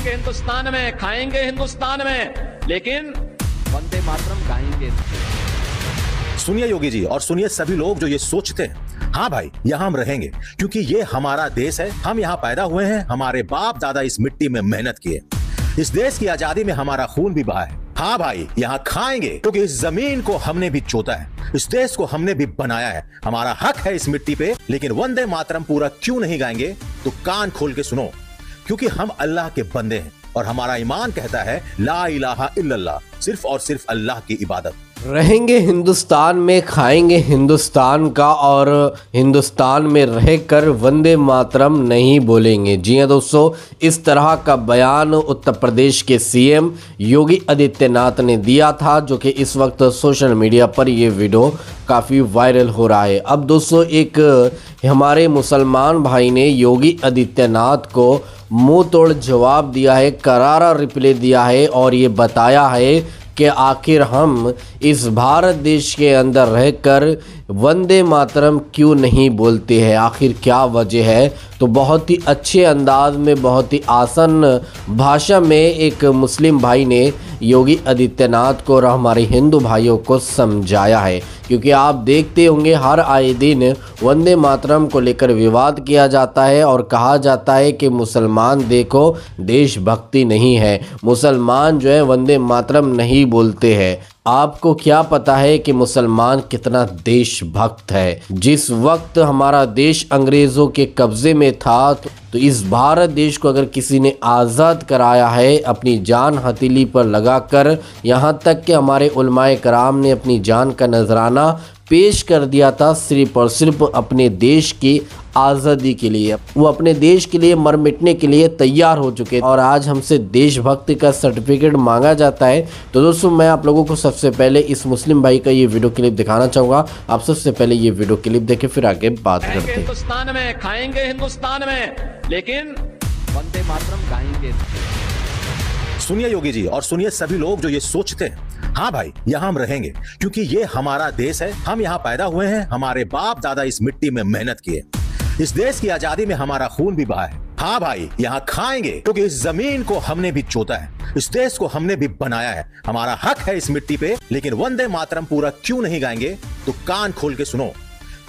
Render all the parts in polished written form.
रहेंगे हिंदुस्तान में, खाएंगे हिंदुस्तान में, लेकिन वंदे मातरम गाएंगे। सुनिए योगी जी और सुनिए सभी लोग जो ये सोचते हैं, हाँ भाई यहाँ हम रहेंगे क्योंकि ये हमारा देश है, हम यहाँ पैदा हुए हैं, हमारे बाप दादा इस मिट्टी में मेहनत किए, इस देश की आजादी में हमारा खून भी बहा है। हाँ भाई यहाँ खाएंगे क्योंकि इस जमीन को हमने भी जोता है, इस देश को हमने भी बनाया है, हमारा हक है इस मिट्टी पे। लेकिन वंदे मातरम पूरा क्यों नहीं गाएंगे तो कान खोल के सुनो, क्योंकि हम अल्लाह के बंदे हैं और हमारा ईमान कहता है ला इलाहा इल्लल्लाह, सिर्फ और सिर्फ अल्लाह की इबादत। रहेंगे हिंदुस्तान में, खाएंगे हिंदुस्तान का और हिंदुस्तान में रहकर वंदे मातरम नहीं बोलेंगे। जी हाँ दोस्तों, इस तरह का बयान उत्तर प्रदेश के सीएम योगी आदित्यनाथ ने दिया था, जो कि इस वक्त सोशल मीडिया पर ये वीडियो काफ़ी वायरल हो रहा है। अब दोस्तों एक हमारे मुसलमान भाई ने योगी आदित्यनाथ को मुंह तोड़ जवाब दिया है, करारा रिप्लाई दिया है और ये बताया है कि आखिर हम इस भारत देश के अंदर रहकर वंदे मातरम क्यों नहीं बोलते हैं, आखिर क्या वजह है। तो बहुत ही अच्छे अंदाज में, बहुत ही आसान भाषा में एक मुस्लिम भाई ने योगी आदित्यनाथ को और हमारे हिंदू भाइयों को समझाया है, क्योंकि आप देखते होंगे हर आए दिन वंदे मातरम को लेकर विवाद किया जाता है और कहा जाता है कि मुसलमान देखो देशभक्ति नहीं है, मुसलमान जो है वंदे मातरम नहीं बोलते हैं। आपको क्या पता है कि मुसलमान कितना देशभक्त है। जिस वक्त हमारा देश अंग्रेज़ों के कब्ज़े में था तो इस भारत देश को अगर किसी ने आज़ाद कराया है अपनी जान हथेली पर लगाकर, यहाँ तक कि हमारे उलमाए कराम ने अपनी जान का नजराना पेश कर दिया था सिर्फ और सिर्फ अपने देश की आज़ादी के लिए। वो अपने देश के लिए मर मिटने के लिए तैयार हो चुके और आज हमसे देशभक्ति का सर्टिफिकेट मांगा जाता है। तो दोस्तों मैं आप लोगों को सबसे पहले इस मुस्लिम भाई का ये वीडियो क्लिप दिखाना चाहूँगा। आप सबसे पहले ये वीडियो क्लिप देखें, फिर आगे बात करते हैं। हिंदुस्तान में, खाएंगे हिंदुस्तान में, लेकिन वंदे मातरम गाएंगे। सुनिए योगी जी और सुनिए सभी लोग जो ये सोचते हैं, हाँ भाई यहाँ हम रहेंगे क्योंकि ये हमारा देश है, हम यहाँ पैदा हुए हैं, हमारे बाप दादा इस मिट्टी में मेहनत किए, इस देश की आजादी में हमारा खून भी बहा है। हाँ भाई यहाँ खाएंगे क्योंकि इस जमीन को हमने भी जोता है, इस देश को हमने भी बनाया है, हमारा हक है इस मिट्टी पे। लेकिन वंदे मातरम पूरा क्यों नहीं गाएंगे तो कान खोल के सुनो,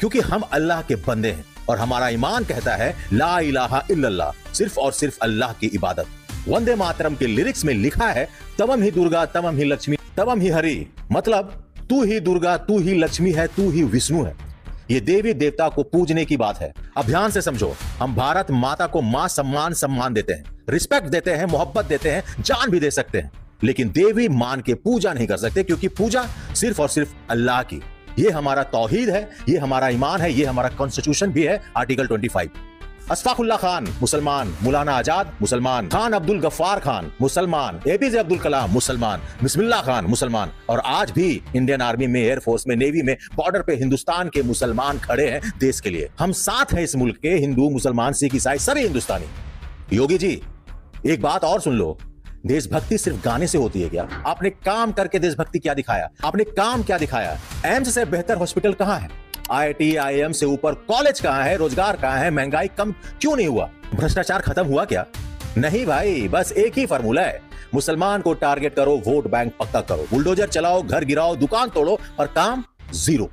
क्योंकि हम अल्लाह के बंदे हैं और हमारा ईमान कहता है ला इलाहा इल्लल्लाह, सिर्फ और सिर्फ अल्लाह की इबादत। वंदे मातरम के लिरिक्स में लिखा है तवम ही दुर्गा तवम ही लक्ष्मी तवम ही हरि, मतलब तू ही दुर्गा, तू ही लक्ष्मी है, तू ही विष्णु है। ये देवी देवता को पूजने की बात है। अब ध्यान से समझो, हम भारत माता को मां सम्मान देते हैं, रिस्पेक्ट देते हैं, मोहब्बत देते हैं, जान भी दे सकते हैं, लेकिन देवी मान के पूजा नहीं कर सकते, क्योंकि पूजा सिर्फ और सिर्फ अल्लाह की। ये हमारा तौहीद है, ये हमारा ईमान है, ये हमारा कॉन्स्टिट्यूशन भी है, आर्टिकल 25। अशफाकुल्ला खान मुसलमान, मौलाना आजाद मुसलमान, खान अब्दुल गफ्फार खान मुसलमान, एपीजे अब्दुल कलाम मुसलमान, बिस्मिल्लाह खान मुसलमान, और आज भी इंडियन आर्मी में, एयरफोर्स में, नेवी में, बॉर्डर पे हिंदुस्तान के मुसलमान खड़े हैं देश के लिए। हम साथ हैं इस मुल्क के, हिंदू मुसलमान सिख ईसाई सभी हिंदुस्तानी। योगी जी एक बात और सुन लो, देशभक्ति सिर्फ गाने से होती है क्या? आपने काम करके देशभक्ति क्या दिखाया? आपने काम क्या दिखाया? एम्स से बेहतर हॉस्पिटल कहां है? IIT IIM से ऊपर कॉलेज कहां है? रोजगार कहां है? महंगाई कम क्यों नहीं हुआ? भ्रष्टाचार खत्म हुआ क्या? नहीं भाई, बस एक ही फार्मूला है, मुसलमान को टारगेट करो, वोट बैंक पक्का करो, बुलडोजर चलाओ, घर गिराओ, दुकान तोड़ो और काम जीरो।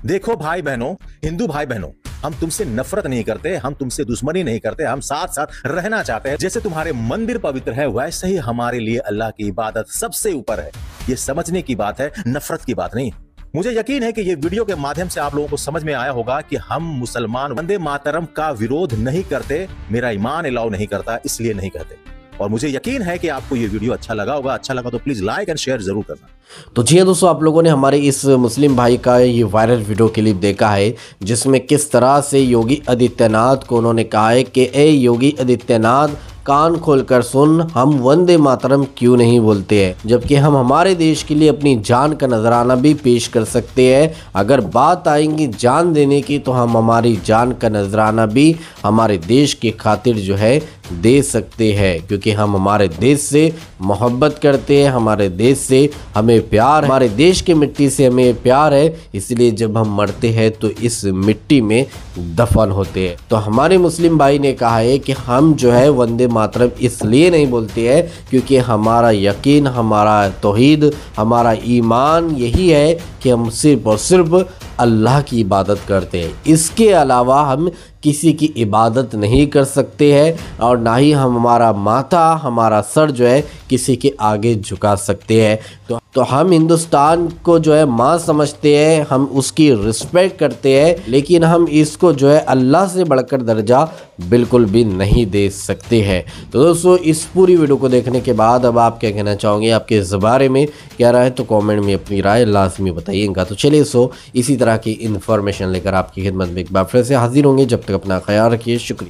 देखो भाई बहनों, हिंदू भाई बहनों, हम तुमसे नफरत नहीं करते, हम तुमसे दुश्मनी नहीं करते, हम साथ साथ रहना चाहते हैं। जैसे तुम्हारे मंदिर पवित्र है, वैसे ही हमारे लिए अल्लाह की इबादत सबसे ऊपर है। ये समझने की बात है, नफरत की बात नहीं। मुझे यकीन है कि ये वीडियो के माध्यम से आप लोगों को समझ में आया होगा कि हम मुसलमान वंदे मातरम का विरोध नहीं करते, मेरा ईमान अलाउ नहीं करता, इसलिए नहीं करते। और मुझे यकीन है कि आपको ये वीडियो अच्छा लगा होगा। अच्छा लगा तो प्लीज लाइक एंड शेयर जरूर करना। तो जी दोस्तों, आप लोगों ने हमारे इस मुस्लिम भाई का ये वायरल वीडियो क्लिप देखा है, जिसमें किस तरह से योगी आदित्यनाथ को उन्होंने कहा है कि ए योगी आदित्यनाथ, कान खोलकर सुन, हम वंदे मातरम क्यों नहीं बोलते हैं, जबकि हम हमारे देश के लिए अपनी जान का नजराना भी पेश कर सकते हैं। अगर बात आएंगी जान देने की तो हम हमारी जान का नजराना भी हमारे देश के खातिर जो है दे सकते हैं, क्योंकि हम हमारे देश से मोहब्बत करते हैं, हमारे देश से हमें प्यार, हमारे देश की मिट्टी से हमें प्यार है। इसलिए जब हम मरते हैं तो इस मिट्टी में दफन होते हैं। तो हमारे मुस्लिम भाई ने कहा है कि हम जो है वंदे मातरम इसलिए नहीं बोलते हैं क्योंकि हमारा यकीन, हमारा तौहीद, हमारा ईमान यही है कि हम सिर्फ और सिर्फ अल्लाह की इबादत करते हैं। इसके अलावा हम किसी की इबादत नहीं कर सकते हैं और ना ही हम हमारा माथा, हमारा सर जो है किसी के आगे झुका सकते हैं। तो हम हिंदुस्तान को जो है माँ समझते हैं, हम उसकी रिस्पेक्ट करते हैं, लेकिन हम इसको जो है अल्लाह से बढ़कर दर्जा बिल्कुल भी नहीं दे सकते हैं। तो दोस्तों, इस पूरी वीडियो को देखने के बाद अब आप क्या कहना चाहोगे, आपके इस बारे में क्या राय है, तो कमेंट में अपनी राय लाजमी बताइएगा। तो चलिए इसी तरह की इन्फॉर्मेशन लेकर आपकी खिदमत में एक बार फिर से हाजिर होंगे। जब तक अपना ख्याल रखिए। शुक्रिया।